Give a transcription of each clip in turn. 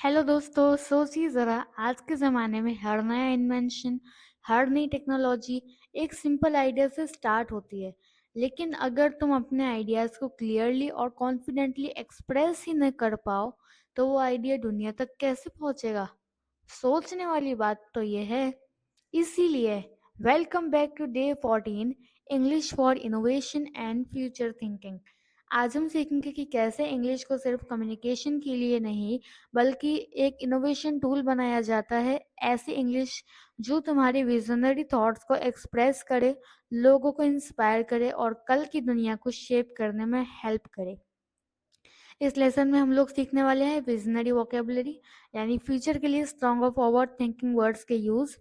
Hello दोस्तों, सोचिए ज़रा। आज के ज़माने में हर नया इन्वेंशन, हर नई टेक्नोलॉजी एक सिंपल आइडिया से स्टार्ट होती है। लेकिन अगर तुम अपने आइडियाज़ को क्लियरली और कॉन्फिडेंटली एक्सप्रेस ही न कर पाओ, तो वो आइडिया दुनिया तक कैसे पहुंचेगा? सोचने वाली बात तो ये है। इसीलिए welcome back to day 14, English for innovation and future thinking. आज हम सीखेंगे कि कैसे इंग्लिश को सिर्फ कम्युनिकेशन के लिए नहीं, बल्कि एक इनोवेशन टूल बनाया जाता है। ऐसी इंग्लिश जो तुम्हारे विजनरी थॉट्स को एक्सप्रेस करे, लोगों को इंस्पायर करे और कल की दुनिया को शेप करने में हेल्प करे। इस लेसन में हम लोग सीखने वाले हैं विजनरी वोकेबलरी, यानी फ्यूचर के लिए स्ट्रॉन्ग और फॉरवर्ड थिंकिंग वर्ड्स के यूज,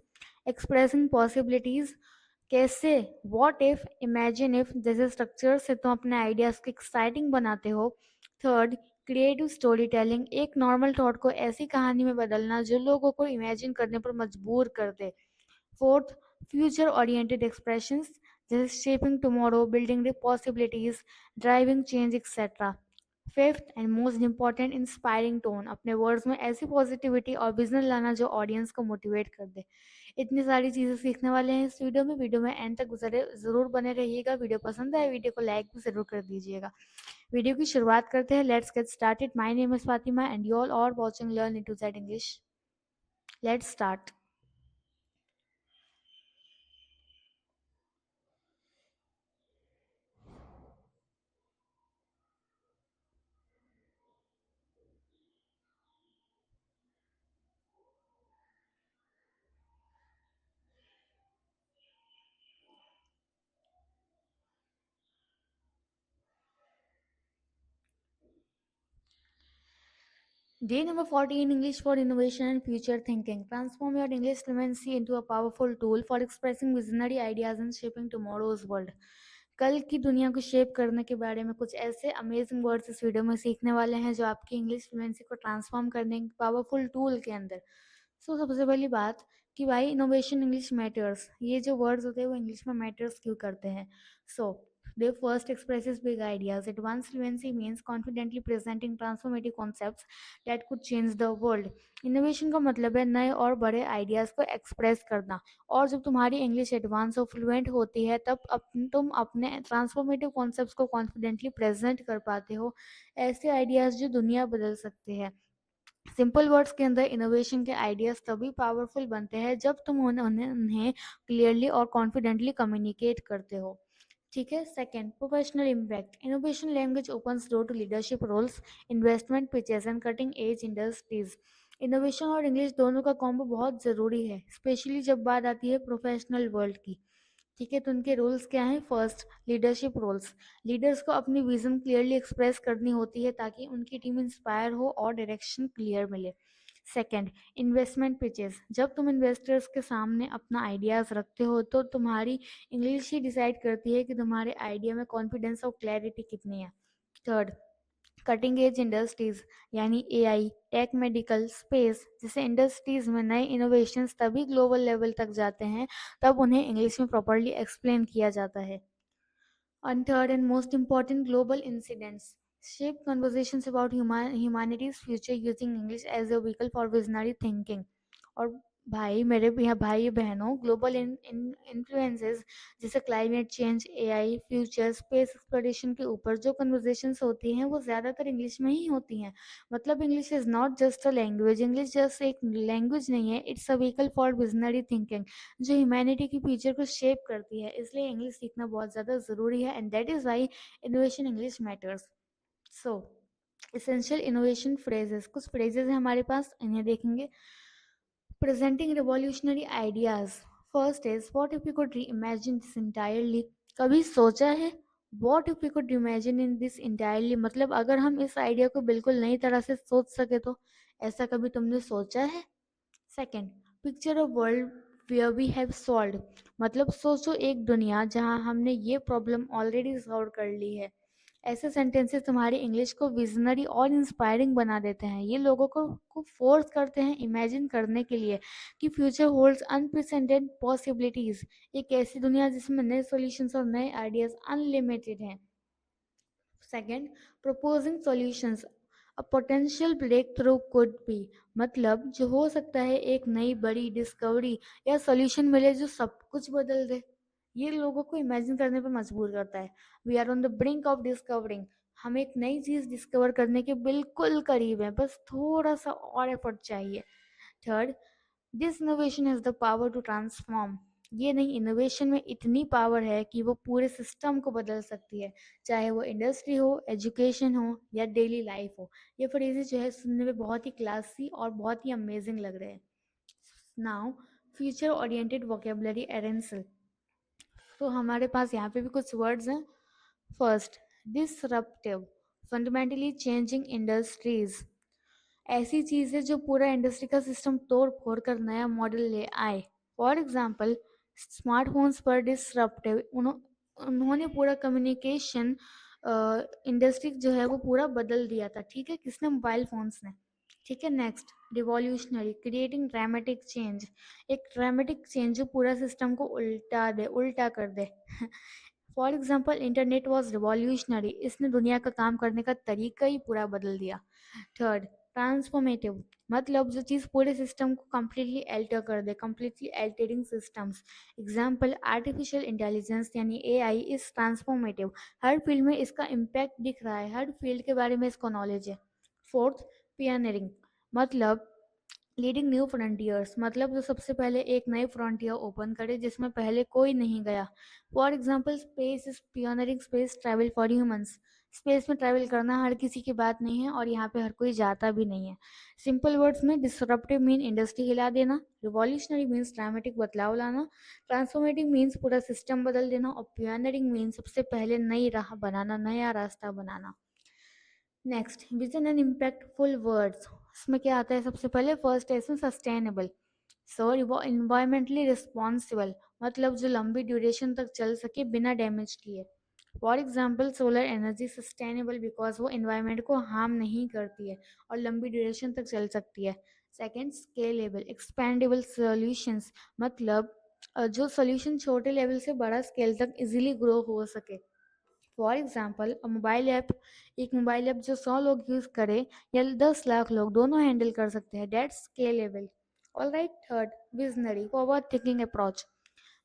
एक्सप्रेसिंग पॉसिबिलिटीज, कैसे व्हाट इफ, इमेजिन इफ जैसे स्ट्रक्चर से तुम अपने आइडियाज को एक्साइटिंग बनाते हो। थर्ड, क्रिएटिव स्टोरी टेलिंग, एक नॉर्मल थॉट को ऐसी कहानी में बदलना जो लोगों को इमेजिन करने पर मजबूर कर दे। फोर्थ, फ्यूचर ओरिएंटेड एक्सप्रेशंस, जैसे shaping tomorrow, building the possibilities, driving change etcetera. Fifth and most important, inspiring tone, अपने वर्ड्स में ऐसी पॉजिटिविटी और विजन लाना जो ऑडियंस को मोटिवेट कर दे। इतनी सारी चीज़ें सीखने वाले हैं इस वीडियो में एंड तक गुजरे ज़रूर बने रहिएगा। वीडियो पसंद आए वीडियो को लाइक भी ज़रूर कर दीजिएगा। वीडियो की शुरुआत करते हैं। Let's get started. My name is Fatima and you all are watching learn to Z English. Let's start. Day number 14, English for Innovation and Future Thinking. Transform your English fluency into a powerful tool for expressing visionary ideas and shaping tomorrow's world. कल की दुनिया को shape करने के बारे में कुछ ऐसे अमेजिंग वर्ड्स इस वीडियो में सीखने वाले हैं जो आपकी इंग्लिश फ्लुएंसी को ट्रांसफॉर्म करने के पावरफुल टूल के अंदर। सबसे पहली बात कि भाई इनोवेशन इंग्लिश मैटर्स, ये जो वर्ड्स होते हैं वो इंग्लिश में मैटर्स क्यों करते हैं। सो Their first expresses big ideas. Advanced fluency means confidently presenting transformative concepts that could change the world. Innovation का मतलब है नए और बड़े आइडियाज़ को एक्सप्रेस करना। और जब तुम्हारी इंग्लिश एडवांस और फ्लुएंट होती है तब तुम अपने ट्रांसफॉर्मेटिव कॉन्सेप्ट्स को कॉन्फिडेंटली प्रेजेंट कर पाते हो। ऐसे आइडियाज़ जो दुनिया बदल सकते हैं। सिंपल वर्ड्स के अंदर इनोवेशन के आइडियाज तभी पावरफुल बनते हैं जब तुम उन्हें क्लियरली और कॉन्फिडेंटली कम्युनिकेट करते हो। ठीक है। Second, professional impact. Innovation language opens door to leadership roles, investment pitches and cutting edge industries. Innovation और इंग्लिश दोनों का कॉम्बो बहुत ज़रूरी है, स्पेशली जब बात आती है प्रोफेशनल वर्ल्ड की। ठीक है, तो उनके रूल्स क्या हैं? First, leadership roles. लीडर्स को अपनी विजन क्लियरली एक्सप्रेस करनी होती है ताकि उनकी टीम इंस्पायर हो और डायरेक्शन क्लियर मिले। Second, investment pitches. जब तुम इन्वेस्टर्स के सामने अपना आइडियाज रखते हो तो तुम्हारी इंग्लिश ही डिसाइड करती है कि तुम्हारे आइडिया में कॉन्फिडेंस और क्लैरिटी कितनी है। थर्ड, कटिंग एज इंडस्ट्रीज, यानी एआई, टेक, मेडिकल, स्पेस जैसे इंडस्ट्रीज में नए इनोवेशंस तभी ग्लोबल लेवल तक जाते हैं तब उन्हें इंग्लिश में प्रॉपरली एक्सप्लेन किया जाता है। And third and most important, global incidents shape conversations about humanity's future using English as a vehicle for visionary thinking. और भाई मेरे भी यहाँ भाई बहनों, ग्लोबल इन्फ्लुएंसेस जैसे climate change, AI, future, space exploration के ऊपर जो कन्वर्जेशंस होती हैं वो ज़्यादातर इंग्लिश में ही होती हैं। मतलब English is not just a language, English just एक लैंग्वेज नहीं है, it's a vehicle for visionary thinking जो ह्यूमैनिटी की फ्यूचर को शेप करती है। इसलिए इंग्लिश सीखना बहुत ज़्यादा ज़रूरी है and that is why innovation English matters. So essential innovation phrases, कुछ फ्रेजेस हैं हमारे पास, इन्हें देखेंगे। Presenting revolutionary ideas. First is what if you could reimagine this entirely. कभी सोचा है what if you could imagine in this entirely, मतलब अगर हम इस आइडिया को बिल्कुल नई तरह से सोच सके तो। ऐसा कभी तुमने सोचा है? Second, picture of world where we have solve, मतलब सोचो एक दुनिया जहां हमने ये प्रॉब्लम ऑलरेडी सॉल्व कर ली है। ऐसे सेंटेंसेस तुम्हारी इंग्लिश को विजनरी और इंस्पायरिंग बना देते हैं। ये लोगों को फोर्स करते हैं इमेजिन करने के लिए कि फ्यूचर होल्ड्स अनप्रेसिडेंटेड पॉसिबिलिटीज, एक ऐसी दुनिया जिसमें नए सॉल्यूशंस और नए आइडियाज अनलिमिटेड हैं। Second, proposing solutions, a potential breakthrough could be, मतलब जो हो सकता है एक नई बड़ी डिस्कवरी या सॉल्यूशन मिले जो सब कुछ बदल दे। ये लोगों को इमेजिन करने पे मजबूर करता है। We are on the brink of discovering, हम एक नई चीज डिस्कवर करने के बिल्कुल करीब है, बस थोड़ा सा और एफर्ट चाहिए। Third, this innovation has the power to transform, ये नई इनोवेशन में इतनी पावर है कि वो पूरे सिस्टम को बदल सकती है, चाहे वो इंडस्ट्री हो, एजुकेशन हो या डेली लाइफ हो। ये फ्रेजेस जो है सुनने में बहुत ही क्लासी और बहुत ही अमेजिंग लग रहे हैं। Now, future oriented vocabulary arsenal. तो हमारे पास यहाँ पे भी कुछ वर्ड्स हैं। First, disruptive, fundamentally changing industries, ऐसी चीजें जो पूरा इंडस्ट्री का सिस्टम तोड़ फोड़ कर नया मॉडल ले आए। फॉर एग्जाम्पल, स्मार्टफोन्स पर डिसरप्टिव, उन्होंने पूरा कम्युनिकेशन इंडस्ट्री जो है वो पूरा बदल दिया था। ठीक है, किसने? मोबाइल फोन्स ने। ठीक है, next, revolutionary, creating dramatic change, एक ड्रामेटिक चेंज जो पूरा सिस्टम को उल्टा कर दे। For example, internet was revolutionary, इसने दुनिया का काम करने का तरीका ही पूरा बदल दिया। थर्ड, ट्रांसफॉर्मेटिव, मतलब जो चीज़ पूरे सिस्टम को कम्प्लीटली अल्टर कर दे, completely altering systems. Example, artificial intelligence यानी एआई इज ट्रांसफॉर्मेटिव, हर फील्ड में इसका इम्पैक्ट दिख रहा है, हर फील्ड के बारे में इसको नॉलेज है। फोर्थ, पियनियरिंग, मतलब लीडिंग न्यू फ्रंटियर्स, मतलब जो सबसे पहले एक नए फ्रंटियर ओपन करे जिसमें पहले कोई नहीं गया। For example, space is pioneering space travel for humans, space में ट्रैवल करना हर किसी की बात नहीं है और यहाँ पे हर कोई जाता भी नहीं है। सिंपल वर्ड्स में, डिसरप्टिव मीन इंडस्ट्री हिला देना, रिवॉल्यूशनरी मीन्स ड्रामेटिक बदलाव लाना, ट्रांसफॉर्मेटिव मीन्स पूरा सिस्टम बदल देना, और पियोनरिंग मीन्स सबसे पहले नई राह बनाना, नया रास्ता बनाना। Next, vision and impactful words, इसमें क्या आता है? सबसे पहले फर्स्ट है इसमें सस्टेनेबल, सो वो इन्वायरमेंटली रिस्पॉन्सिबल, मतलब जो लंबी ड्यूरेशन तक चल सके बिना डैमेज किए। For example, solar energy sustainable because वो इन्वायरमेंट को हार्म नहीं करती है और लंबी ड्यूरेशन तक चल सकती है। सेकेंड, स्केलेबल, एक्सपेंडेबल सॉल्यूशंस, मतलब जो सॉल्यूशन छोटे लेवल से बड़ा स्केल तक इजीली ग्रो हो सके। फॉर एग्जाम्पल, मोबाइल ऐप, एक मोबाइल ऐप जो 100 लोग यूज़ करे या 10 लाख लोग, दोनों हैंडल कर सकते हैं, that scalable. All right. Third, visionary, forward thinking approach,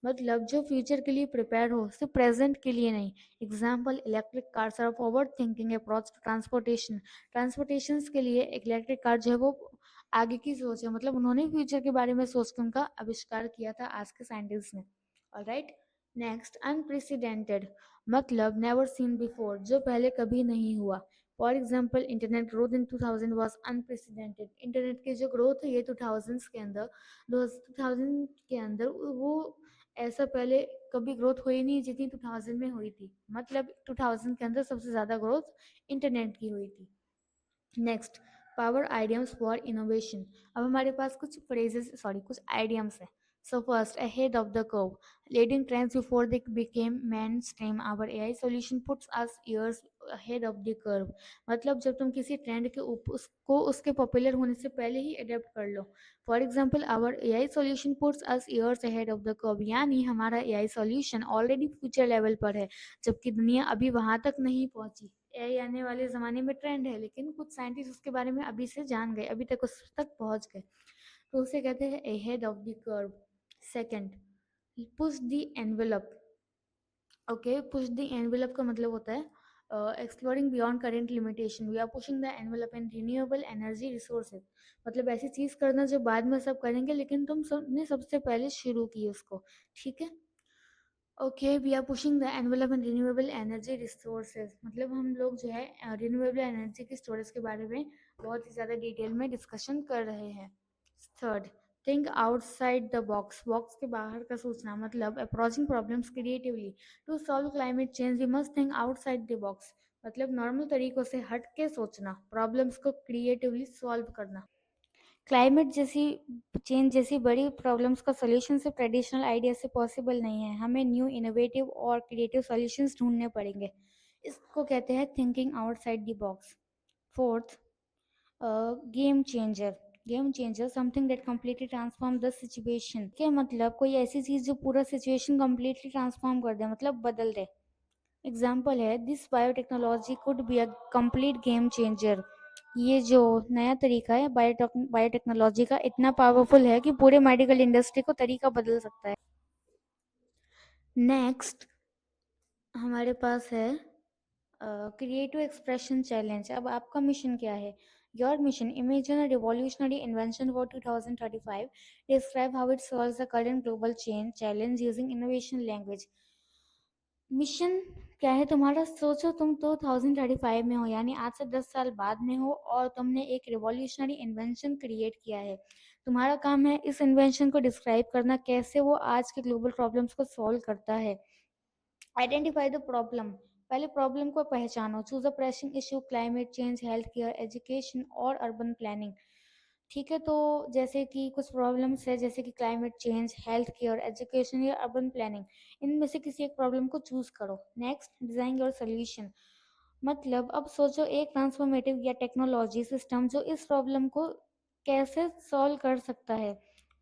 मतलब जो फ्यूचर के लिए प्रिपेयर हो, सिर्फ प्रेजेंट के लिए नहीं। Example, electric cars are forward thinking approach to transportation, transportation के लिए इलेक्ट्रिक कार जो है वो आगे की सोच है, मतलब उन्होंने फ्यूचर के बारे में सोच के उनका आविष्कार किया था आज के साइंटिस्ट ने। ऑलराइट। नेक्स्ट, अनप्रेसिडेंटेड, मतलब नेवर सीन बिफोर, जो पहले कभी नहीं हुआ। For example, internet growth in 2000 was unprecedented, internet की जो ग्रोथ है ये 2000 के अंदर, 2000 के अंदर वो ऐसा पहले कभी ग्रोथ हुई नहीं जितनी 2000 में हुई थी, मतलब 2000 के अंदर सबसे ज़्यादा ग्रोथ इंटरनेट की हुई थी। Next, power idioms for innovation, अब हमारे पास कुछ फ्रेजेस, सॉरी कुछ आइडियम्स है। So first, ahead of the curve, leading trends before they became mainstream, our AI solution puts us years ahead of the curve, मतलब जब तुम किसी ट्रेंड के उसको उसके पॉपुलर होने से पहले ही अडेप्ट कर लो। For example, our AI solution puts us years ahead of the curve, यानी हमारा AI solution already future level पर है, जबकि दुनिया अभी वहां तक नहीं पहुंची। एआई आने वाले ज़माने में ट्रेंड है, लेकिन कुछ साइंटिस्ट उसके बारे में अभी से जान गए, अभी तक उस तक पहुंच गए, तो उसे कहते हैं ahead of the curve. Second, push the envelope. Okay, push the envelope का मतलब होता है exploring beyond current limitation, we are pushing the envelope in renewable energy resources, मतलब ऐसी चीज़ करना जो बाद में सब करेंगे लेकिन तुम सबने सबसे पहले शुरू की उसको। ठीक है। Okay, we are pushing the envelope in renewable energy resources, मतलब हम लोग जो है रिन्यूएबल एनर्जी की स्टोरेज के बारे में बहुत ही ज़्यादा डिटेल में डिस्कशन कर रहे हैं। Third, think outside the box, box के बाहर का सोचना, मतलब approaching problems creatively, to solve climate change we must think outside the box, मतलब नॉर्मल तरीकों से हट के सोचना, प्रॉब्लम्स को क्रिएटिवली सॉल्व करना। क्लाइमेट जैसी चेंज जैसी बड़ी प्रॉब्लम्स का सॉल्यूशन सिर्फ ट्रेडिशनल आइडिया से पॉसिबल नहीं है, हमें न्यू इनोवेटिव और क्रिएटिव सॉल्यूशंस ढूंढने पड़ेंगे, इसको कहते हैं thinking outside the box. Fourth, game changer, game changer something that completely transform the situation, क्या मतलब कोई ऐसी चीज़ जो पूरा सिचुएशन कम्प्लीटली ट्रांसफॉर्म कर दे, मतलब बदल दे। एग्जाम्पल है, this biotechnology could be a complete game changer, ये जो नया तरीका है बायोटेक्नोलॉजी का इतना पावरफुल है कि पूरे मेडिकल इंडस्ट्री को तरीका बदल सकता है। नेक्स्ट हमारे पास है क्रिएटिव एक्सप्रेशन चैलेंज। अब आपका मिशन क्या है? Your mission, imagine a revolutionary invention for 2035, describe how it solves the current global change challenge using innovation language. Mission क्या है तुम्हारा? सोचो तुम तो 2035 में हो, यानी आज से 10 साल बाद में हो, और तुमने एक रिवॉल्यूशनरी इन्वेंशन क्रिएट किया है। तुम्हारा काम है इस इन्वेंशन को डिस्क्राइब करना, कैसे वो आज के ग्लोबल प्रॉब्लम्स को सॉल्व करता है। आइडेंटिफाई द प्रॉब्लम, पहले प्रॉब्लम को पहचानो। Choose a pressing issue, climate change, health care, education और अर्बन प्लानिंग। ठीक है, तो जैसे कि कुछ प्रॉब्लम्स है, जैसे कि climate change, health care, education या अर्बन प्लानिंग। इनमें से किसी एक प्रॉब्लम को चूज करो। नेक्स्ट, डिजाइन योर सोल्यूशन, मतलब अब सोचो एक ट्रांसफॉर्मेटिव या टेक्नोलॉजी सिस्टम जो इस प्रॉब्लम को कैसे सॉल्व कर सकता है।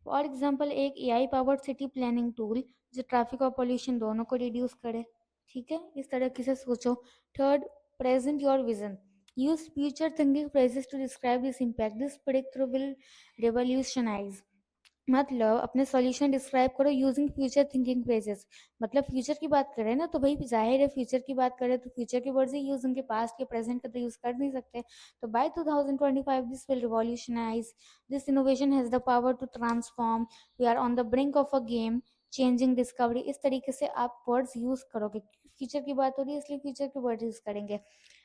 फॉर एग्जाम्पल, एक AI powered city planning tool जो ट्रैफिक और पोल्यूशन दोनों को रिड्यूस करे। ठीक है, इस तरह से सोचो। Third, present your vision, use future thinking phrases to describe this impact, this breakthrough will revolutionize। मतलब अपने सॉल्यूशन डिस्क्राइब करो यूजिंग फ्यूचर थिंकिंग फ्रेजेस। मतलब फ्यूचर की बात करें ना, तो भाई जाहिर है फ्यूचर की बात करें तो फ्यूचर के वर्ड्स ही यूज, उनके पास्ट के प्रेजेंट का तो यूज कर नहीं सकते। तो by 2025 this will revolutionise, this innovation has the power to transform, we are on the brink of a game changing discovery. इस तरीके से आप वर्ड्स यूज करोगे, फ्यूचर की बात हो रही है इसलिए फ्यूचर के वर्ड यूज करेंगे।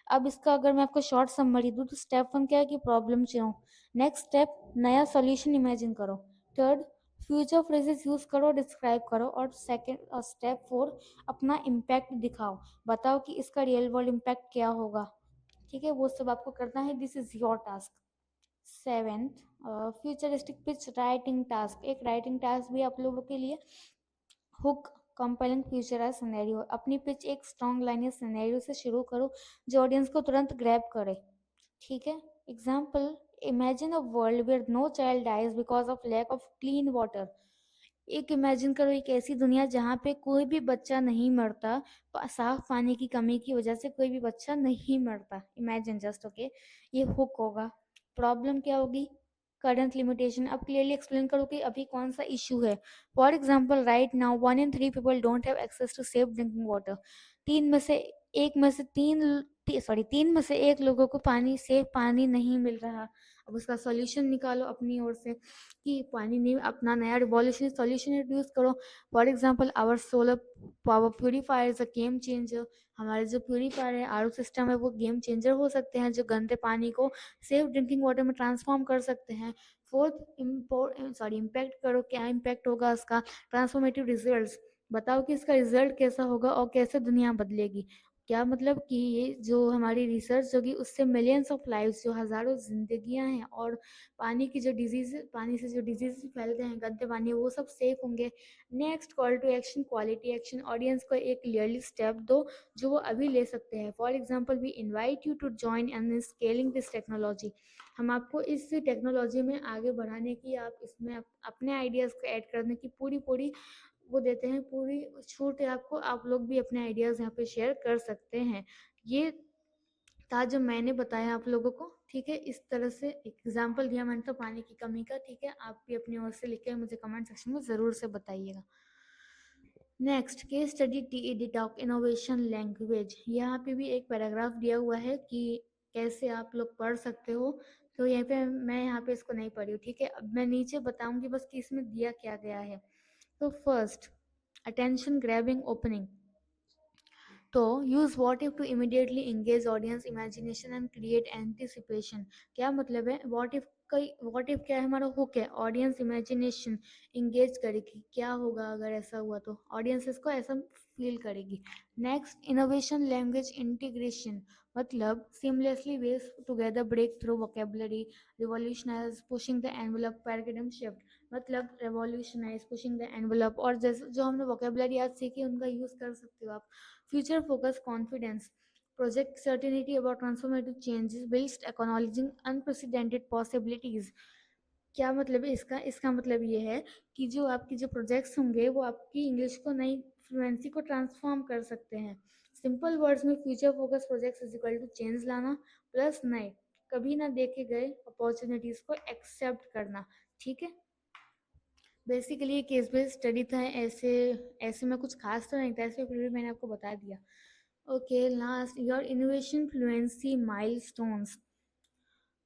अब इसका अगर मैं आपको शॉर्ट समरी दूं तो स्टेप 1 क्या है कि प्रॉब्लम चुनो। नेक्स्ट स्टेप, नया सॉल्यूशन इमेजिन करो। थर्ड, फ्यूचर फ्रेजेस यूज करो, डिस्क्राइब करो। और सेकंड और स्टेप 4, अपना इम्पैक्ट दिखाओ, बताओ कि इसका रियल वर्ल्ड इम्पैक्ट क्या होगा। ठीक है, वो सब आपको करना है, this is your task. Seventh, futuristic pitch writing task, एक राइटिंग टास्क भी आप लोगों के लिए। हुक, कंपेलिंग फ्यूचर है सिनेरियो, अपनी पिच एक स्ट्रॉन्ग लाइन या सिनेरियो से शुरू करो जो ऑडियंस को तुरंत ग्रैब करे। ठीक है, example, imagine a world where no child dies because of lack of clean water. एक इमेजिन करो एक ऐसी दुनिया जहाँ पे कोई भी बच्चा नहीं मरता, साफ पानी की कमी की वजह से कोई भी बच्चा नहीं मरता। Imagine just, okay. ये हुक होगा। प्रॉब्लम क्या होगी? करंट लिमिटेशन, अब क्लियरली एक्सप्लेन करो कि अभी कौन सा इशू है। For example, right now 1 in 3 people don't have access to safe drinking water. तीन में से एक में से तीन में से एक लोगों को पानी, सेफ पानी नहीं मिल रहा। अब उसका सॉल्यूशन निकालो अपनी ओर से कि पानी नहीं, अपना नया रिवॉल्यूशनरी सॉल्यूशन इंट्रोड्यूस करो। For example, our solar power purifier is a game changer. हमारे जो प्यूरीफायर है, आरओ सिस्टम है, वो गेम चेंजर हो सकते हैं, जो गंदे पानी को सेफ ड्रिंकिंग वाटर में ट्रांसफॉर्म कर सकते हैं। फोर्थ, इम्पैक्ट करो, क्या इम्पैक्ट होगा उसका? ट्रांसफॉर्मेटिव रिजल्ट्स, बताओ कि इसका रिजल्ट कैसा होगा और कैसे दुनिया बदलेगी। क्या मतलब कि ये जो हमारी रिसर्च होगी उससे मिलियंस ऑफ लाइव्स, जो हजारों जिंदगियां हैं, और पानी से जो डिजीज फैलते हैं, गंदे पानी, वो सब सेफ होंगे। Next, call to action, quality action, audience को एक क्लियरली स्टेप दो जो वो अभी ले सकते हैं। For example, we invite you to join in scaling this technology. हम आपको इस टेक्नोलॉजी में आगे बढ़ाने की, आप इसमें अपने आइडियाज़ को ऐड करने की पूरी पूरी वो देते हैं, पूरी छूट है आपको। आप लोग भी अपने आइडियाज़ यहाँ पे शेयर कर सकते हैं। ये था जो मैंने बताया आप लोगों को। ठीक है, इस तरह से एग्जाम्पल दिया मैंने तो पानी की कमी का। ठीक है, आप भी अपनी ओर से लिख के मुझे कमेंट सेक्शन में ज़रूर से बताइएगा। Next, case study TED talk innovation language. यहाँ पे भी एक पैराग्राफ दिया हुआ है कि कैसे आप लोग पढ़ सकते हो। तो यहाँ पे मैं यहाँ पे इसको नहीं पढ़ी हूँ। ठीक है, अब मैं नीचे बताऊंगी बस कि इसमें दिया क्या गया है। तो फर्स्ट, अटेंशन ग्रैबिंग ओपनिंग। तो use what if two immediately engage audience imagination and create anticipation. क्या मतलब है? व्हाट इफ क्या है? हमारा हुक है, ऑडियंस इमेजिनेशन इंगेज करेगी, क्या होगा अगर ऐसा हुआ, तो ऑडियंस इसको ऐसा फील करेगी। नेक्स्ट, इनोवेशन लैंग्वेज इंटीग्रेशन, मतलब seamlessly weave together breakthrough vocabulary, revolutionise pushing the envelope, paradigm shift. मतलब रेवोल्यूशनाइज, पुशिंग द एनवेलप, और जैसे जो हमने वोकेबलरी आज सीखी उनका यूज कर सकते हो आप। Future focus confidence, project certainty about transformative changes whilst acknowledging unprecedented possibilities। क्या मतलब है इसका? इसका मतलब ये है कि जो आपकी जो प्रोजेक्ट्स होंगे वो आपकी इंग्लिश को, नई फ्लुएंसी को ट्रांसफॉर्म कर सकते हैं। सिंपल वर्ड्स में, future focus projects is equal to change लाना प्लस नए कभी ना देखे गए अपॉर्चुनिटीज को एक्सेप्ट करना। ठीक है, बेसिकली ये केस बेस्ड स्टडी था। ऐसे ऐसे में कुछ खास तो नहीं था, ऐसे फिर भी मैंने आपको बता दिया। Okay, last, your innovation fluency milestones.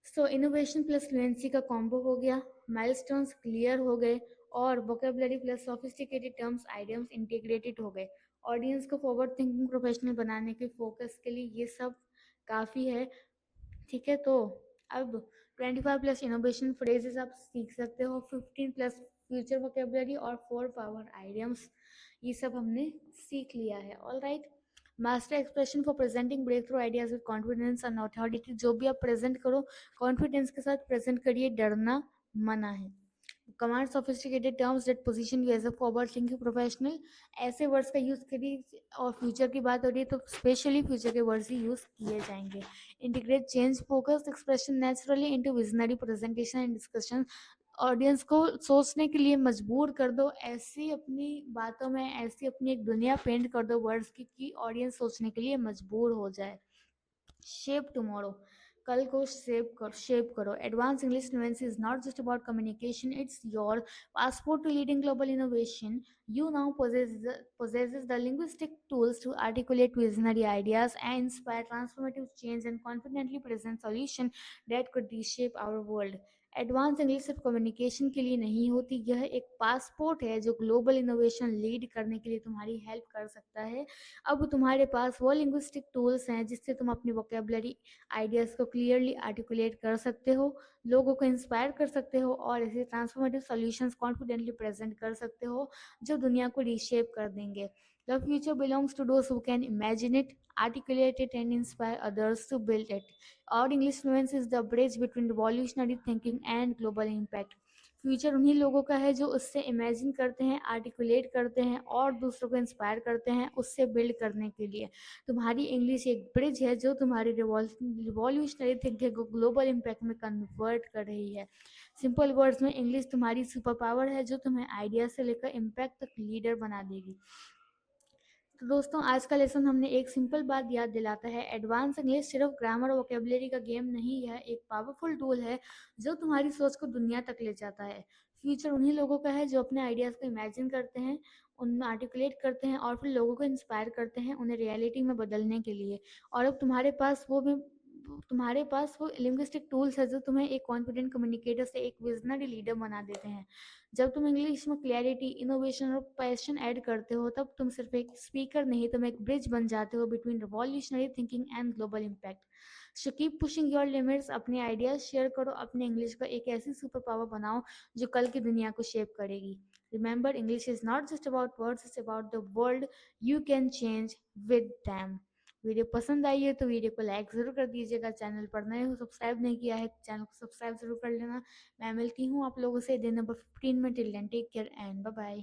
So innovation plus fluency का कॉम्बो हो गया, माइलस्टोन्स क्लियर हो गए, और vocabulary plus sophisticated terms idioms integrated हो गए। ऑडियंस को फॉरवर्ड थिंकिंग प्रोफेशनल बनाने के फोकस के लिए ये सब काफ़ी है। ठीक है, तो अब 25 प्लस इनोवेशन फ्रेजेस आप सीख सकते हो, 15 प्लस फ्यूचर वोकेबलरी और 4 पावर आइडियम्स, ये सब हमने सीख लिया है। All right, master expression for presenting breakthrough ideas with confidence and authority. जो भी आप प्रेजेंट करो कॉन्फिडेंस के साथ प्रेजेंट करिए, डरना मना है। Command sophisticated terms that position you as a forward thinking professional. ऐसे वर्ड्स का यूज करिए, और फ्यूचर की बात हो रही है तो स्पेशली फ्यूचर के वर्ड्स ही यूज किए जाएंगे। Integrate change focus expression naturally into visionary presentation and discussion. Audience को सोचने के लिए मजबूर कर दो, ऐसी अपनी बातों में ऐसी अपनी एक दुनिया पेंट कर दो वर्ड्स की कि ऑडियंस सोचने के लिए मजबूर हो जाए। शेप टुमारो, कल को शेप करो। Advance English fluency is not just about communication, it's your passport to leading global innovation. You now possesses the linguistic tools to articulate visionary ideas and inspire transformative change and confidently present solutions that could reshape our world. Advance English सिर्फ communication के लिए नहीं होती, यह एक passport है जो global innovation lead करने के लिए तुम्हारी हेल्प कर सकता है। अब तुम्हारे पास वो लिंग्विस्टिक टूल्स हैं जिससे तुम अपनी वोकेबलरी आइडियाज़ को क्लियरली आर्टिकुलेट कर सकते हो, लोगों को इंस्पायर कर सकते हो, और ऐसे ट्रांसफॉर्मेटिव सॉल्यूशंस कॉन्फिडेंटली प्रेजेंट कर सकते हो जो दुनिया को रीशेप कर देंगे। The future belongs to those who can imagine it, articulate it, and inspire others to build it. Our English fluency is the bridge between revolutionary thinking and global impact. Future उन्हीं लोगों का है जो उससे imagine करते हैं, articulate करते हैं और दूसरों को इंस्पायर करते हैं उससे बिल्ड करने के लिए। तुम्हारी इंग्लिश एक ब्रिज है जो तुम्हारी रिवॉल्यूशनरी थिंकिंग को ग्लोबल इम्पैक्ट में कन्वर्ट कर रही है। सिंपल वर्ड्स में, इंग्लिश तुम्हारी सुपर पावर है जो तुम्हें आइडिया से लेकर इम्पैक्ट तक लीडर बना देगी। तो दोस्तों, आज का लेसन हमने एक सिंपल बात याद दिलाता है, एडवांस इंग्लिश सिर्फ ग्रामर और वोकेबलरी का गेम नहीं है, एक पावरफुल टूल है जो तुम्हारी सोच को दुनिया तक ले जाता है। फ्यूचर उन्हीं लोगों का है जो अपने आइडियाज़ को इमेजिन करते हैं, उनमें आर्टिकुलेट करते हैं और फिर लोगों को इंस्पायर करते हैं उन्हें रियलिटी में बदलने के लिए। और अब तुम्हारे पास वो लिंग्विस्टिक टूल्स है जो तुम्हें एक कॉन्फिडेंट कम्युनिकेटर से एक विजनरी लीडर बना देते हैं। जब तुम इंग्लिश में क्लैरिटी, इनोवेशन और पैशन ऐड करते हो तब तुम सिर्फ एक स्पीकर नहीं, तुम एक ब्रिज बन जाते हो between revolutionary thinking and global impact. So keep pushing your limits, अपने आइडियाज शेयर करो, अपने इंग्लिश को एक ऐसी सुपर पावर बनाओ जो कल की दुनिया को शेप करेगी। Remember, English is not just about words, it's about the world you can change with them. Video पसंद आई है तो वीडियो को लाइक ज़रूर कर दीजिएगा, चैनल पर नए हो सब्सक्राइब नहीं किया है तो चैनल को सब्सक्राइब ज़रूर कर लेना। मैं मिलती हूँ आप लोगों से दिन नंबर 15 में। Till then take care and bye bye.